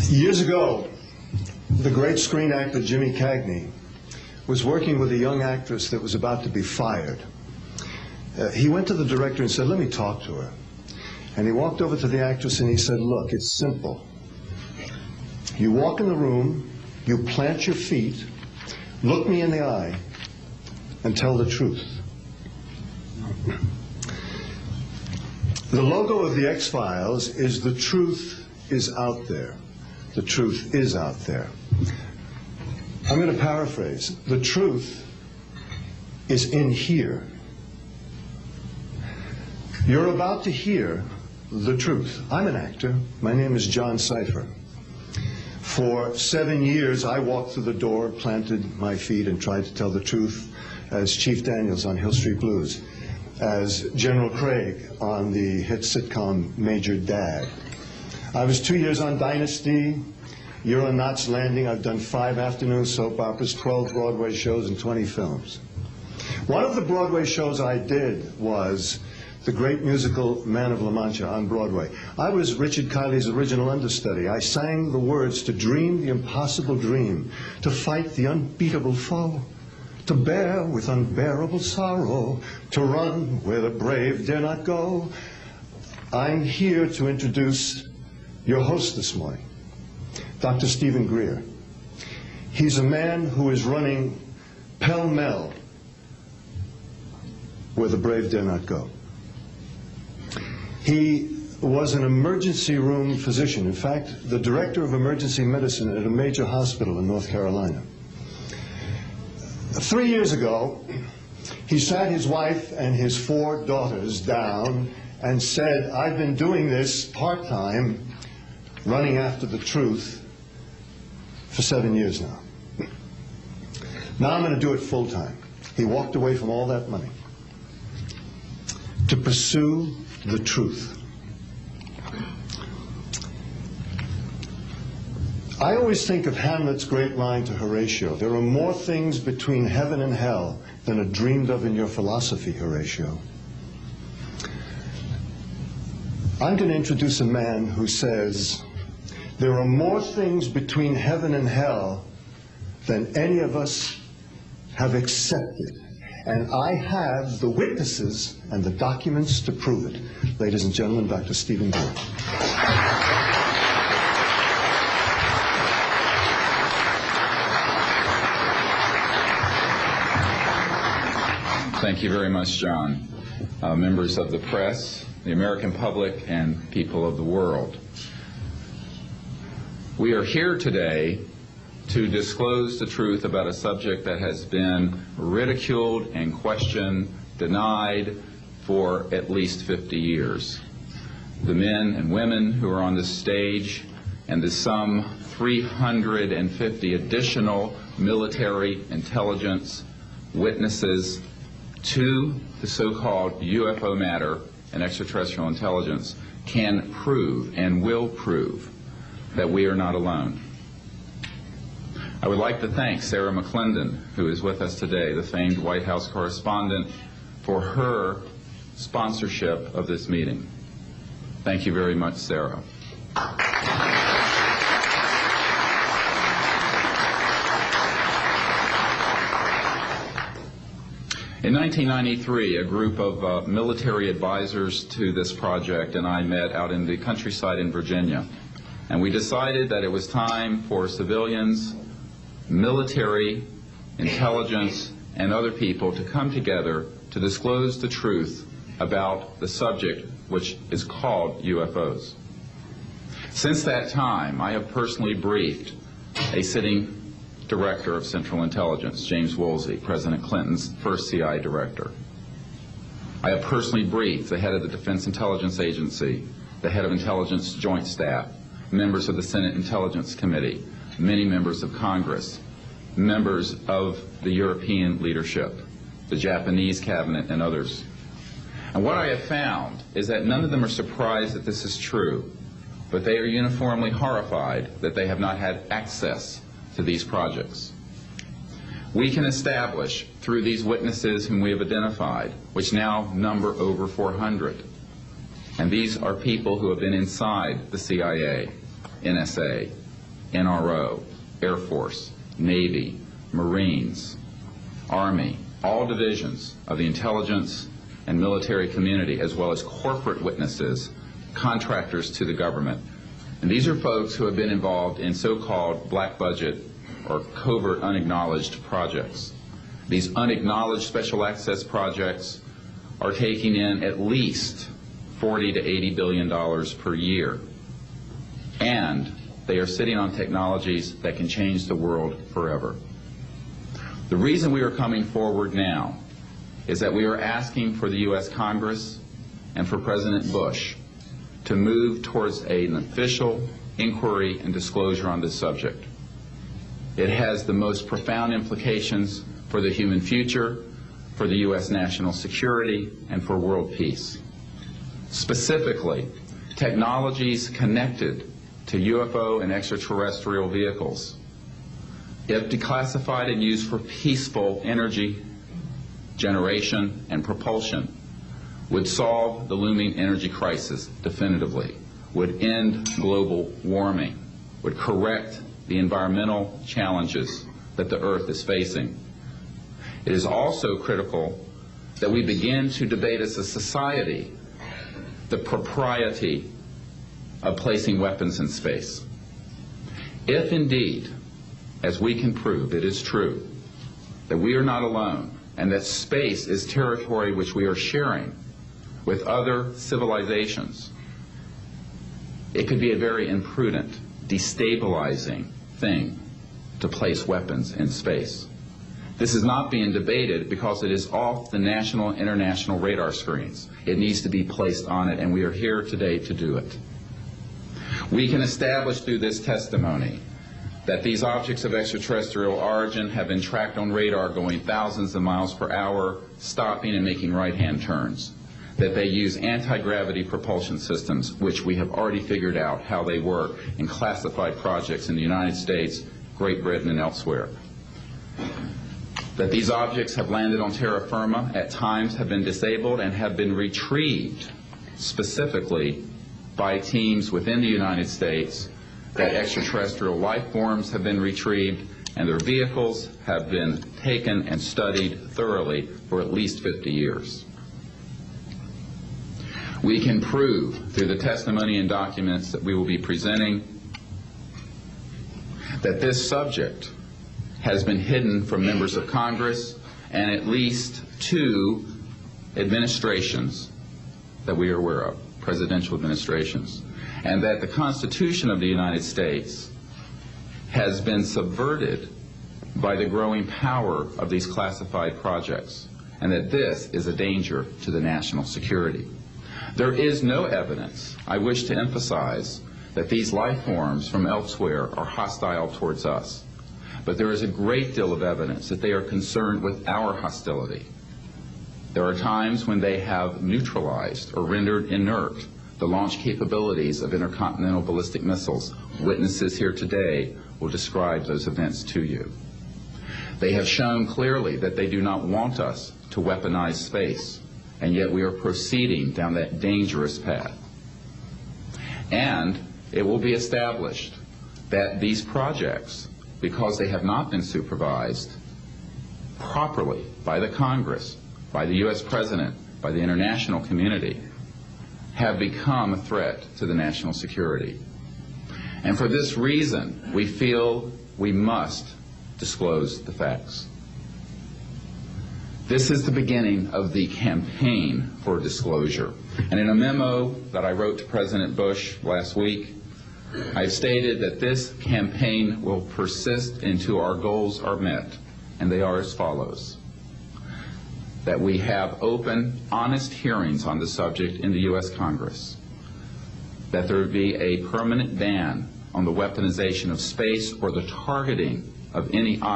Years ago, the great screen actor Jimmy Cagney was working with a young actress that was about to be fired. He went to the director and said, "Let me talk to her." And he walked over to the actress and he said, "Look, it's simple. You walk in the room, you plant your feet, look me in the eye, and tell the truth." The logo of the X-Files is "The truth is out there." The truth is out there. I'm going to paraphrase. The truth is in here. You're about to hear the truth. I'm an actor. My name is John Cipher. For 7 years, I walked through the door, planted my feet, and tried to tell the truth as Chief Daniels on Hill Street Blues, as General Craig on the hit sitcom Major Dad. I was 2 years on Dynasty. You're on Knots Landing. I've done 5 afternoon soap operas, 12 Broadway shows, and 20 films. One of the Broadway shows I did was the great musical Man of La Mancha on Broadway. I was Richard Kiley's original understudy. I sang the words to dream the impossible dream, to fight the unbeatable foe, to bear with unbearable sorrow, to run where the brave dare not go. I'm here to introduce your host this morning, Dr. Stephen Greer. He's a man who is running pell-mell where the brave dare not go. He was an emergency room physician. In fact, the director of emergency medicine at a major hospital in North Carolina. 3 years ago, he sat his wife and his 4 daughters down and said, "I've been doing this part-time, running after the truth, for 7 years now. Now I'm going to do it full-time." He walked away from all that money to pursue the truth. I always think of Hamlet's great line to Horatio, "There are more things between heaven and hell than are dreamed of in your philosophy, Horatio." I'm going to introduce a man who says, there are more things between heaven and hell than any of us have accepted. And I have the witnesses and the documents to prove it. Ladies and gentlemen, Dr. Stephen Greer. Thank you very much, John. Members of the press, the American public, and people of the world. We are here today to disclose the truth about a subject that has been ridiculed and questioned, denied for at least 50 years. The men and women who are on this stage and the some 350 additional military intelligence witnesses to the so-called UFO matter and extraterrestrial intelligence can prove and will prove that we are not alone. I would like to thank Sarah McClendon, who is with us today, the famed White House correspondent, for her sponsorship of this meeting. Thank you very much, Sarah. In 1993, a group of military advisors to this project and I met out in the countryside in Virginia. And we decided that it was time for civilians, military, intelligence, and other people to come together to disclose the truth about the subject which is called UFOs. Since that time, I have personally briefed a sitting director of Central Intelligence, James Woolsey, President Clinton's first CIA director. I have personally briefed the head of the Defense Intelligence Agency, the head of Intelligence Joint Staff, members of the Senate Intelligence Committee, many members of Congress, members of the European leadership, the Japanese cabinet, and others. And what I have found is that none of them are surprised that this is true, but they are uniformly horrified that they have not had access to these projects. We can establish through these witnesses whom we have identified, which now number over 400, and these are people who have been inside the CIA, NSA, NRO, Air Force, Navy, Marines, Army, all divisions of the intelligence and military community, as well as corporate witnesses, contractors to the government. And these are folks who have been involved in so-called black budget or covert unacknowledged projects. These unacknowledged special access projects are taking in at least $40 to $80 billion per year. And they are sitting on technologies that can change the world forever. The reason we are coming forward now is that we are asking for the U.S. Congress and for President Bush to move towards an official inquiry and disclosure on this subject. It has the most profound implications for the human future, for the U.S. national security, and for world peace. Specifically, technologies connected to UFO and extraterrestrial vehicles, if declassified and used for peaceful energy generation and propulsion, would solve the looming energy crisis definitively, would end global warming, would correct the environmental challenges that the Earth is facing. It is also critical that we begin to debate as a society the propriety of placing weapons in space. If indeed, as we can prove, it is true that we are not alone and that space is territory which we are sharing with other civilizations, it could be a very imprudent, destabilizing thing to place weapons in space. This is not being debated because it is off the national and international radar screens. It needs to be placed on it, and we are here today to do it. We can establish through this testimony that these objects of extraterrestrial origin have been tracked on radar going thousands of miles per hour, stopping and making right-hand turns, that they use anti-gravity propulsion systems, which we have already figured out how they work in classified projects in the United States, Great Britain, and elsewhere. That these objects have landed on terra firma, at times have been disabled, and have been retrieved specifically by teams within the United States, that extraterrestrial life forms have been retrieved, and their vehicles have been taken and studied thoroughly for at least 50 years. We can prove through the testimony and documents that we will be presenting that this subject has been hidden from members of Congress and at least 2 administrations that we are aware of, presidential administrations, and that the Constitution of the United States has been subverted by the growing power of these classified projects, and that this is a danger to the national security. There is no evidence, I wish to emphasize, that these life forms from elsewhere are hostile towards us. But there is a great deal of evidence that they are concerned with our hostility. There are times when they have neutralized or rendered inert the launch capabilities of intercontinental ballistic missiles. Witnesses here today will describe those events to you. They have shown clearly that they do not want us to weaponize space, and yet we are proceeding down that dangerous path. And it will be established that these projects, because they have not been supervised properly by the Congress, by the U.S. President, by the international community, have become a threat to the national security. And for this reason, we feel we must disclose the facts. This is the beginning of the campaign for disclosure. And in a memo that I wrote to President Bush last week, I've stated that this campaign will persist until our goals are met, and they are as follows: that we have open, honest hearings on the subject in the U.S. Congress, that there be a permanent ban on the weaponization of space or the targeting of any object